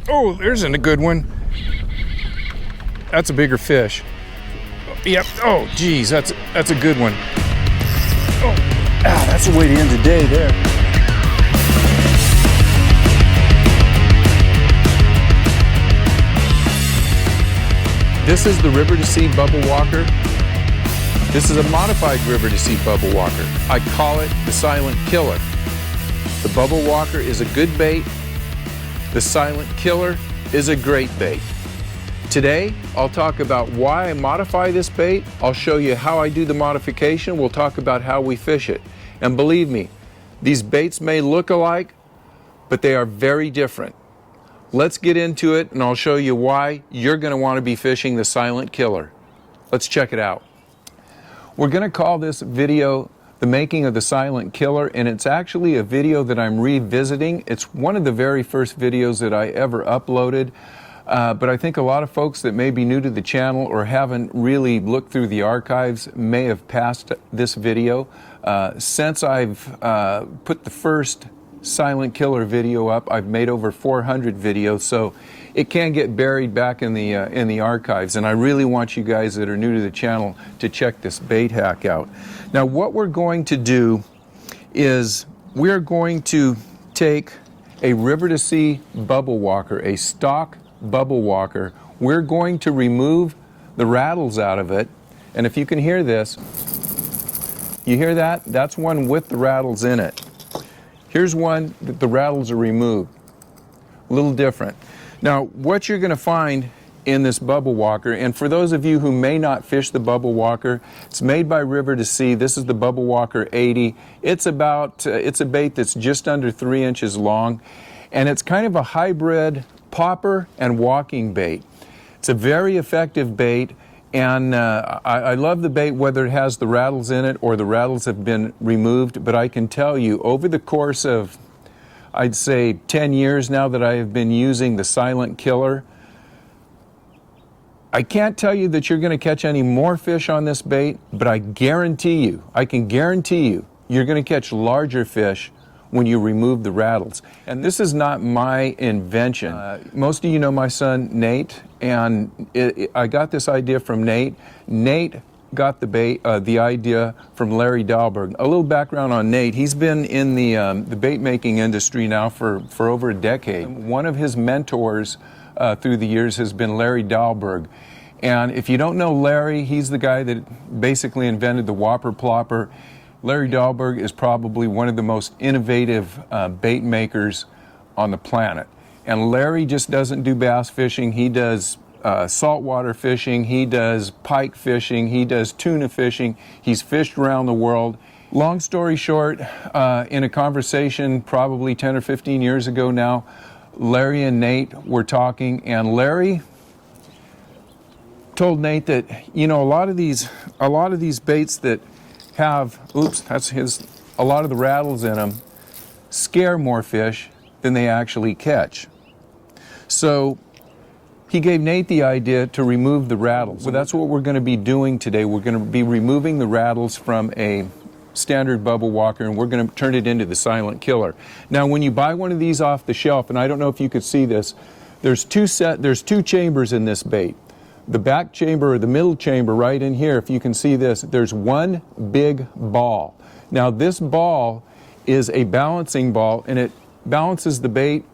Oh, there's a good one. That's a bigger fish. Yep. Oh, geez, that's a good one. Oh, that's a way to end the day there. This is the River to Sea Bubble Walker. This is a modified River to Sea Bubble Walker. I call it the Silent Killer. The Bubble Walker is a good bait. The Silent Killer is a great bait. Today, I'll talk about why I modify this bait. I'll show you how I do the modification. We'll talk about how we fish it. And believe me, these baits may look alike, but they are very different. Let's get into it, and I'll show you why you're going to want to be fishing the Silent Killer. Let's check it out. We're going to call this video The Making of the Silent Killer, and it's actually a video that I'm revisiting. It's one of the very first videos that I ever uploaded, but I think a lot of folks that may be new to the channel or haven't really looked through the archives may have passed this video. Since I've put the first Silent Killer video up, I've made over 400 videos, so it can get buried back in the archives, and I really want you guys that are new to the channel to check this bait hack out. Now what we're going to do is we're going to take a River to Sea Bubble Walker, a stock Bubble Walker. We're going to remove the rattles out of it, and if you can hear this, you hear that? That's one with the rattles in it. Here's one that the rattles are removed. A little different. Now, what you're going to find in this Bubble Walker, and for those of you who may not fish the Bubble Walker, it's made by River to Sea. This is the Bubble Walker 80. It's a bait that's just under 3 inches long, and it's kind of a hybrid popper and walking bait. It's a very effective bait, and I love the bait whether it has the rattles in it or the rattles have been removed, but I can tell you over the course of, I'd say 10 years now that I have been using the Silent Killer, I can't tell you that you're going to catch any more fish on this bait, but I can guarantee you, you're going to catch larger fish when you remove the rattles. And this is not my invention. Most of you know my son Nate, and I got this idea from Nate. Nate got the idea from Larry Dahlberg. A little background on Nate. He's been in the bait making industry now for over a decade. One of his mentors through the years has been Larry Dahlberg. And if you don't know Larry, he's the guy that basically invented the Whopper Plopper. Larry Dahlberg is probably one of the most innovative bait makers on the planet. And Larry just doesn't do bass fishing. He does saltwater fishing, he does pike fishing, he does tuna fishing. He's fished around the world. Long story short, in a conversation probably 10 or 15 years ago now, Larry and Nate were talking, and Larry told Nate that, you know, a lot of these baits that have, a lot of the rattles in them scare more fish than they actually catch. So he gave Nate the idea to remove the rattles. So that's what we're going to be doing today. We're going to be removing the rattles from a standard Bubble Walker, and we're going to turn it into the Silent Killer. Now, when you buy one of these off the shelf, and I don't know if you could see this, there's two chambers in this bait. The back chamber or the middle chamber right in here, if you can see this, there's one big ball. Now this ball is a balancing ball, and it balances the bait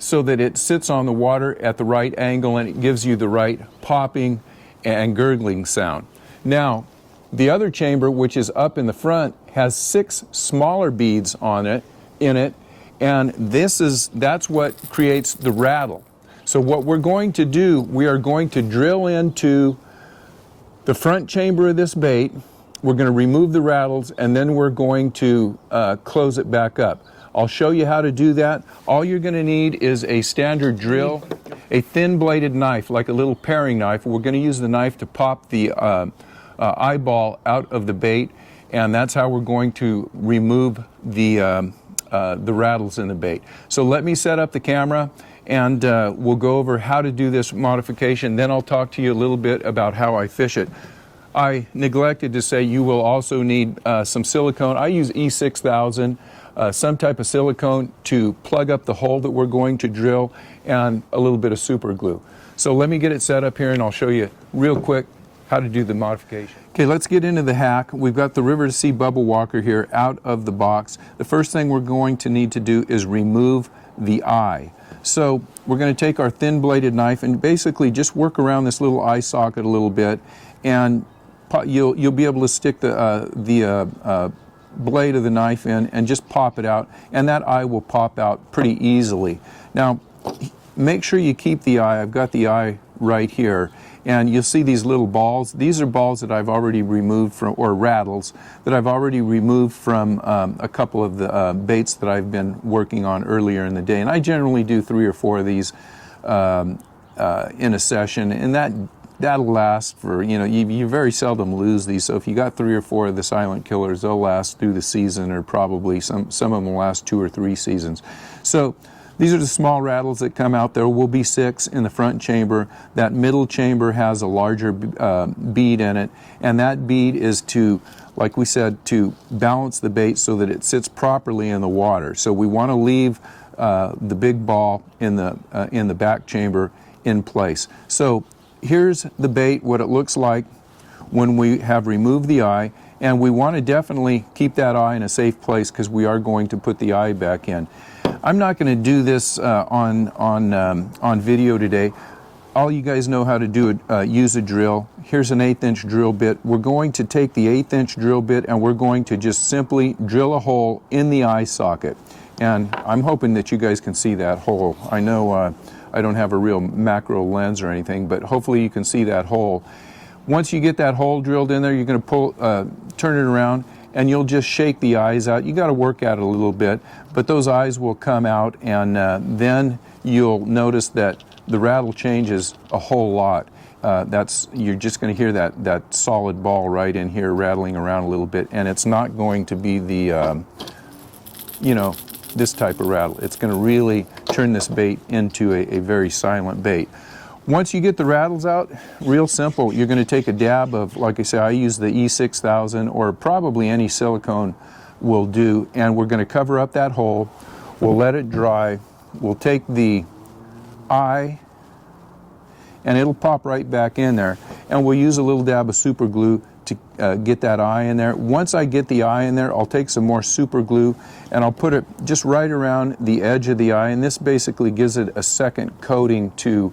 so that it sits on the water at the right angle and it gives you the right popping and gurgling sound. Now the other chamber, which is up in the front, has 6 smaller beads on it, and that's what creates the rattle. So what we're going to do, we are going to drill into the front chamber of this bait, we're going to remove the rattles, and then we're going to close it back up. I'll show you how to do that. All you're going to need is a standard drill, a thin-bladed knife, like a little paring knife. We're going to use the knife to pop the eyeball out of the bait, and that's how we're going to remove the rattles in the bait. So let me set up the camera, and we'll go over how to do this modification. Then I'll talk to you a little bit about how I fish it. I neglected to say you will also need some silicone. I use E6000. some type of silicone to plug up the hole that we're going to drill, and a little bit of super glue. So let me get it set up here and I'll show you real quick how to do the modification. Okay, let's get into the hack. We've got the River to Sea Bubble Walker here out of the box. The first thing we're going to need to do is remove the eye. So we're going to take our thin bladed knife and basically just work around this little eye socket a little bit, and you'll be able to stick the blade of the knife in and just pop it out, and that eye will pop out pretty easily. Now make sure you keep the eye. I've got the eye right here, and you'll see these little balls. These are balls that I've already removed from, or rattles that I've already removed from a couple of the baits that I've been working on earlier in the day. And I generally do 3 or 4 of these in a session, and that'll last for, you very seldom lose these. So if you got 3 or 4 of the silent killers, they'll last through the season, or probably some of them will last 2 or 3 seasons. So these are the small rattles that come out. There will be 6 in the front chamber. That middle chamber has a larger bead in it, and that bead is to, like we said, to balance the bait so that it sits properly in the water. So we want to leave the big ball in the back chamber in place. So here's the bait, what it looks like when we have removed the eye, and we want to definitely keep that eye in a safe place because we are going to put the eye back in. I'm not going to do this on video today. All you guys know how to do it, use a drill. Here's an 1/8 inch drill bit. We're going to take the 1/8 inch drill bit and we're going to just simply drill a hole in the eye socket. And I'm hoping that you guys can see that hole. I know I don't have a real macro lens or anything, but hopefully you can see that hole. Once you get that hole drilled in there, you're going to turn it around, and you'll just shake the eyes out. You got to work at it a little bit, but those eyes will come out, and then you'll notice that the rattle changes a whole lot. You're just going to hear that solid ball right in here rattling around a little bit, and it's not going to be the this type of rattle. It's going to really turn this bait into a very silent bait. Once you get the rattles out, real simple, you're going to take a dab of, like I say, I use the E6000, or probably any silicone will do, and we're going to cover up that hole. We'll let it dry. We'll take the eye, and it'll pop right back in there, and we'll use a little dab of super glue to get that eye in there. Once I get the eye in there, I'll take some more super glue and I'll put it just right around the edge of the eye, and this basically gives it a second coating to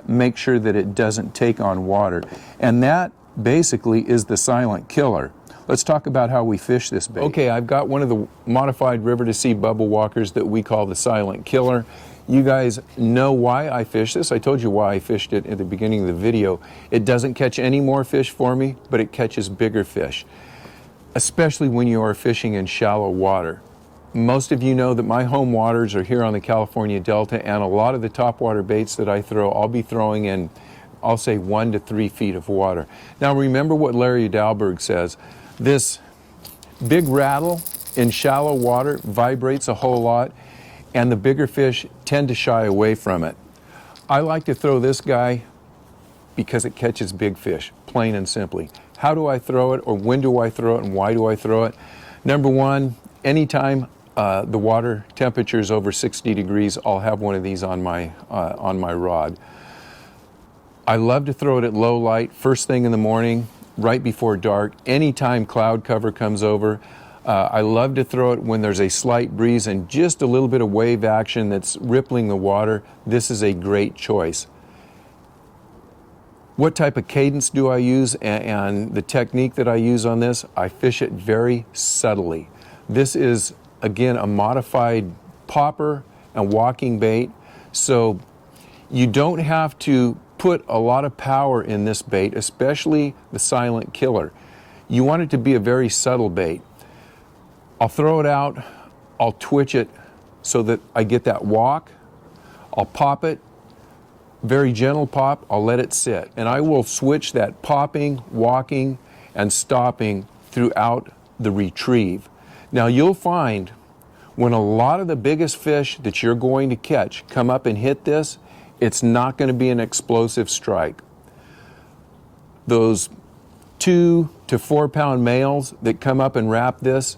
make sure that it doesn't take on water. And that basically is the silent killer. Let's talk about how we fish this bait. Okay, I've got one of the modified River to Sea Bubble Walkers that we call the silent killer. You guys know why I fish this. I told you why I fished it at the beginning of the video. It doesn't catch any more fish for me, but it catches bigger fish, especially when you are fishing in shallow water. Most of you know that my home waters are here on the California Delta, and a lot of the topwater baits that I throw, I'll be throwing in, I'll say 1 to 3 feet of water. Now remember what Larry Dalberg says. This big rattle in shallow water vibrates a whole lot, and the bigger fish tend to shy away from it. I like to throw this guy because it catches big fish, plain and simply. How do I throw it, or when do I throw it, and why do I throw it? Number one, anytime the water temperature is over 60 degrees, I'll have one of these on my rod. I love to throw it at low light, first thing in the morning, right before dark, anytime cloud cover comes over. I love to throw it when there's a slight breeze and just a little bit of wave action that's rippling the water. This is a great choice. What type of cadence do I use, and the technique that I use on this? I fish it very subtly. This is, again, a modified popper and walking bait, so you don't have to put a lot of power in this bait, especially the silent killer. You want it to be a very subtle bait. I'll throw it out, I'll twitch it so that I get that walk, I'll pop it, very gentle pop, I'll let it sit. And I will switch that popping, walking, and stopping throughout the retrieve. Now you'll find when a lot of the biggest fish that you're going to catch come up and hit this, it's not going to be an explosive strike. Those 2 to 4 pound males that come up and wrap this,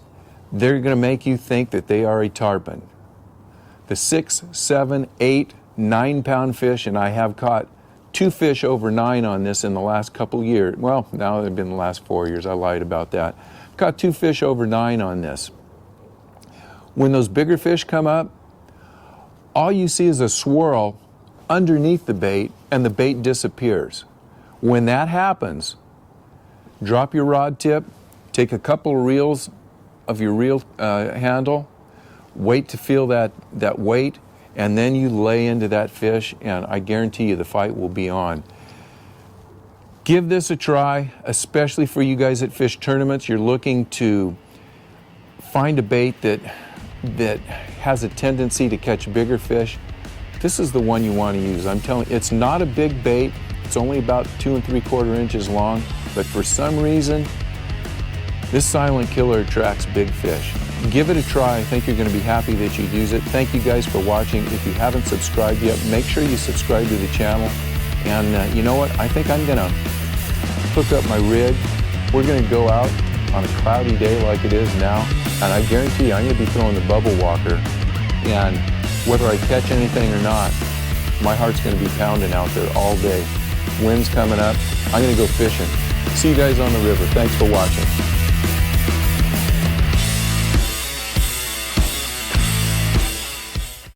they're going to make you think that they are a tarpon. The 6, 7, 8, 9-pound fish, and I have caught 2 fish over 9 on this in the last couple years. Well, now they've been the last 4 years. I lied about that. Caught 2 fish over 9 on this. When those bigger fish come up, all you see is a swirl underneath the bait, and the bait disappears. When that happens, drop your rod tip, take a couple of reels of your reel handle, wait to feel that weight, and then you lay into that fish, and I guarantee you the fight will be on. Give this a try, especially for you guys at fish tournaments. You're looking to find a bait that has a tendency to catch bigger fish. This is the one you want to use. I'm telling you, it's not a big bait. It's only about 2 3/4 inches long, but for some reason, this silent killer attracts big fish. Give it a try. I think you're going to be happy that you use it. Thank you guys for watching. If you haven't subscribed yet, make sure you subscribe to the channel. And you know what? I think I'm going to hook up my rig. We're going to go out on a cloudy day like it is now, and I guarantee you I'm going to be throwing the Bubble Walker. And whether I catch anything or not, my heart's going to be pounding out there all day. Wind's coming up. I'm going to go fishing. See you guys on the river. Thanks for watching.